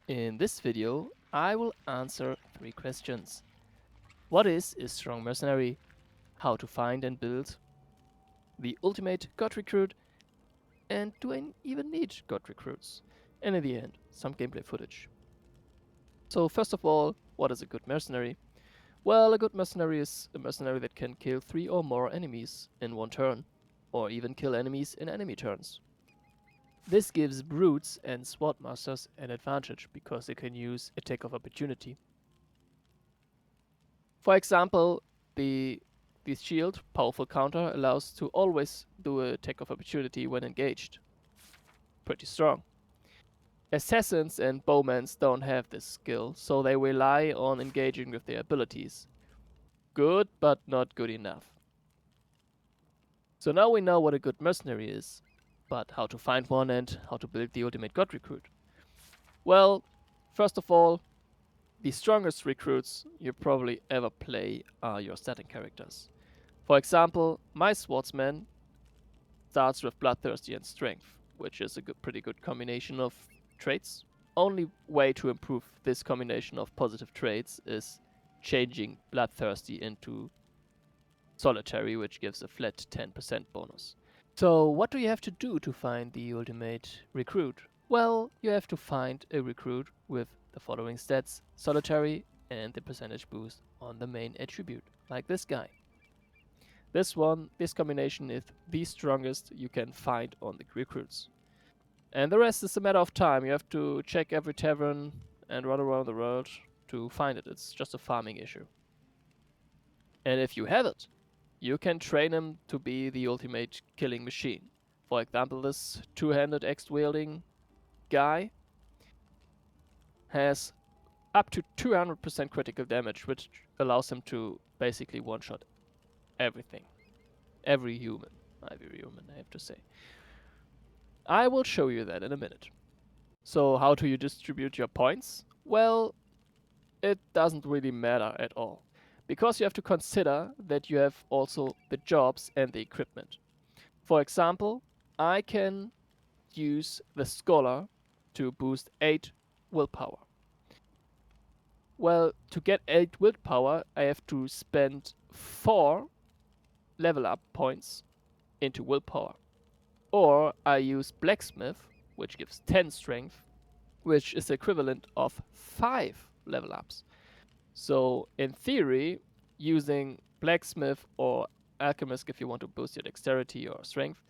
In this video, I will answer 3 questions. What is a strong mercenary? How to find and build the ultimate god recruit? And do I even need god recruits? And in the end, some gameplay footage. So first of all, what is a good mercenary? Well, a good mercenary is a mercenary that can kill 3 or more enemies in one turn, or even kill enemies in enemy turns. This gives brutes and swordmasters an advantage because they can use attack of opportunity. For example, the shield powerful counter allows to always do a attack of opportunity when engaged. Pretty strong. Assassins and bowmen don't have this skill, so they rely on engaging with their abilities. Good, but not good enough. So now we know what a good mercenary is, but how to find one and how to build the ultimate god recruit. Well, first of all, the strongest recruits you probably ever play are your starting characters. For example, my swordsman starts with bloodthirsty and strength, which is a pretty good combination of traits. Only way to improve this combination of positive traits is changing bloodthirsty into solitary, which gives a flat 10% bonus. So what do you have to do to find the ultimate recruit? Well, you have to find a recruit with the following stats: solitary and the percentage boost on the main attribute, like this guy. This combination is the strongest you can find on the recruits. And the rest is a matter of time. You have to check every tavern and run around the world to find it. It's just a farming issue. And if you have it, you can train him to be the ultimate killing machine. For example, this two-handed axe-wielding guy has up to 200% critical damage, which allows him to basically one-shot everything. Every human, I have to say. I will show you that in a minute. So how do you distribute your points? Well, it doesn't really matter at all, because you have to consider that you have also the jobs and the equipment. For example, I can use the Scholar to boost 8 willpower. Well, to get 8 willpower, I have to spend 4 level up points into willpower. Or I use Blacksmith, which gives 10 strength, which is equivalent of 5 level ups. So in theory, using Blacksmith or Alchemist if you want to boost your dexterity or strength,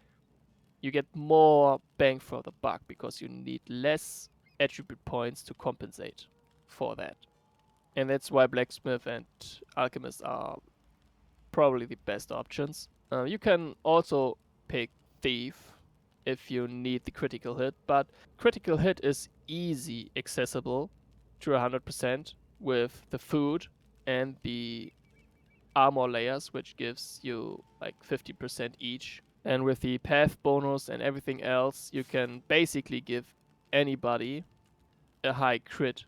you get more bang for the buck because you need less attribute points to compensate for that. And that's why Blacksmith and Alchemist are probably the best options. You can also pick Thief if you need the critical hit, but critical hit is easy accessible to 100% with the food and the armor layers, which gives you like 50% each. And with the path bonus and everything else, you can basically give anybody a high crit.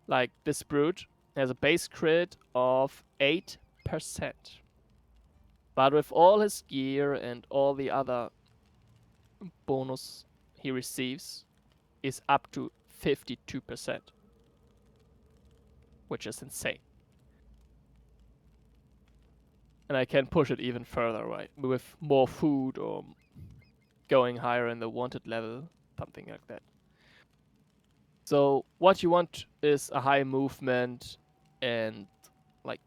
Like this brute has a base crit of 8%. But with all his gear and all the other bonus he receives is up to 52%, which is insane. And I can push it even further, right? With more food or going higher in the wanted level, something like that. So what you want is a high movement and like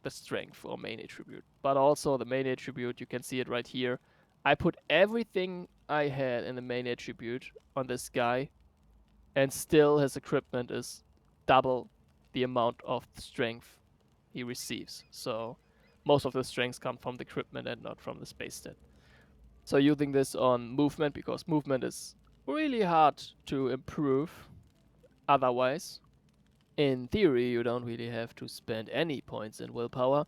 the strength or main attribute. But also the main attribute, you can see it right here. I put everything I had in the main attribute on this guy, and still his equipment is double the amount of strength he receives. So most of the strengths come from the equipment and not from the space stat. So using this on movement, because movement is really hard to improve otherwise. In theory, you don't really have to spend any points in willpower,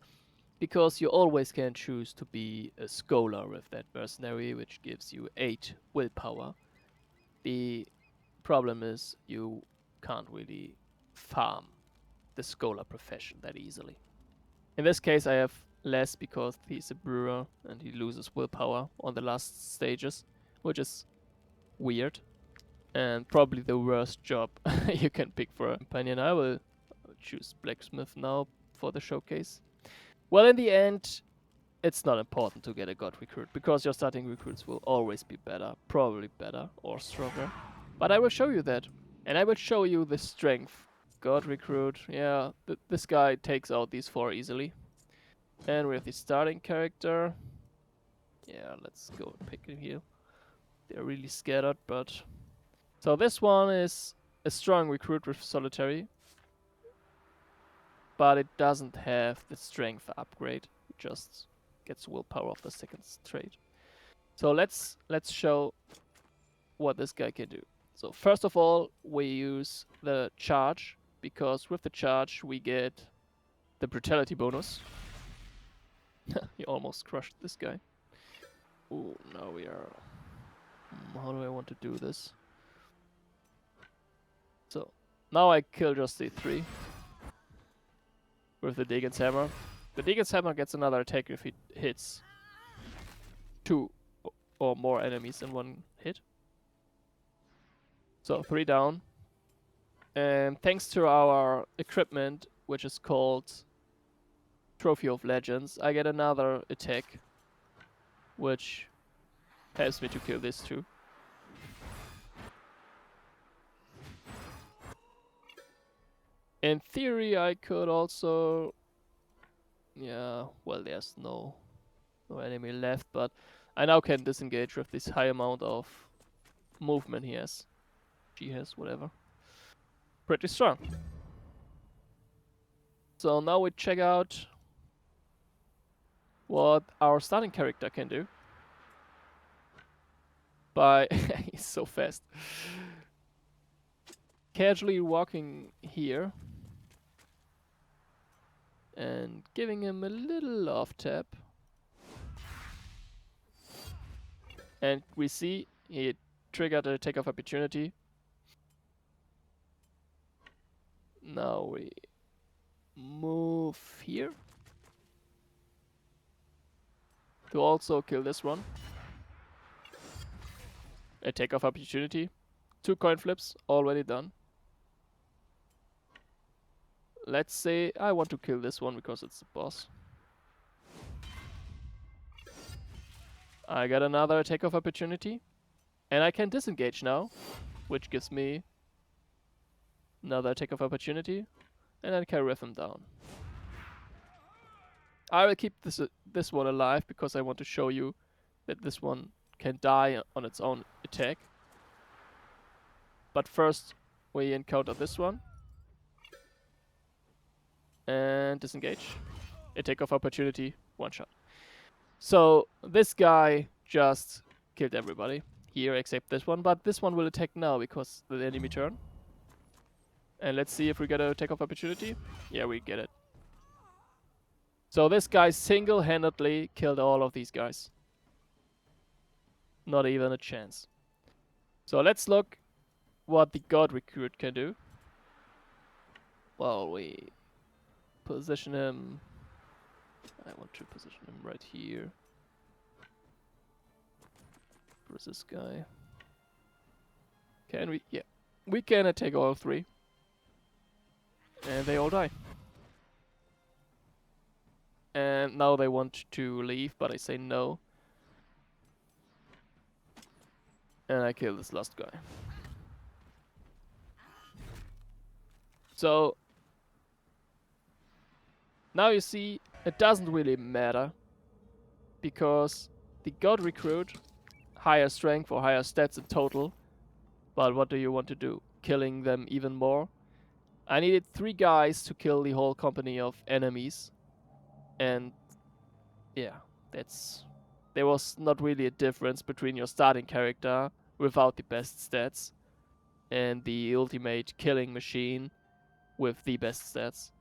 because you always can choose to be a scholar with that mercenary, which gives you 8 willpower. The problem is you can't really farm the scholar profession that easily. In this case, I have less because he's a brewer and he loses willpower on the last stages, which is weird. and probably the worst job you can pick for a companion. I will choose blacksmith now for the showcase. Well, in the end, it's not important to get a god recruit, because your starting recruits will always be better, probably better or stronger. But I will show you that. And I will show you the strength. God recruit, yeah, this guy takes out these 4 easily. And we have the starting character. Yeah, let's go and pick him here. They're really scattered, but... So this one is a strong recruit with solitary. But it doesn't have the strength upgrade. It just gets willpower of the second trait. So let's show what this guy can do. So first of all, we use the charge, because with the charge we get the brutality bonus. You almost crushed this guy. Ooh, now we are... how do I want to do this? So, now I kill just the 3 with the Deacon's Hammer. The Deacon's Hammer gets another attack if it hits 2 or more enemies in one hit. So 3 down. And thanks to our equipment, which is called Trophy of Legends, I get another attack, which helps me to kill this too. In theory, I could also... yeah, well, there's no enemy left, but I now can disengage with this high amount of movement he has. She has, whatever. Pretty strong. So now we check out what our starting character can do. By... he's so fast. Casually walking here. And giving him a little off tap. And we see he triggered a attack of opportunity. Now we move here to also kill this one. Attack of opportunity. 2 coin flips already done. Let's say I want to kill this one because it's the boss. I got another attack of opportunity. And I can disengage now, which gives me another attack of opportunity. And I can riff him down. I will keep this one alive because I want to show you that this one can die on its own attack. But first we encounter this one. And disengage. Attack of opportunity, 1 shot. So this guy just killed everybody here except this one, but this one will attack now because the enemy turn. And let's see if we get an attack of opportunity. Yeah, we get it. So this guy single-handedly killed all of these guys. Not even a chance. So let's look what the God Recruit can do. Well, we position him... I want to position him right here. Where's this guy? Can we? Yeah. We can attack all 3. And they all die. And now they want to leave, but I say no. And I kill this last guy. So now you see it doesn't really matter, because the God Recruit, higher strength or higher stats in total, but what do you want to do? Killing them even more? I needed 3 guys to kill the whole company of enemies, and yeah, there was not really a difference between your starting character without the best stats and the ultimate killing machine with the best stats.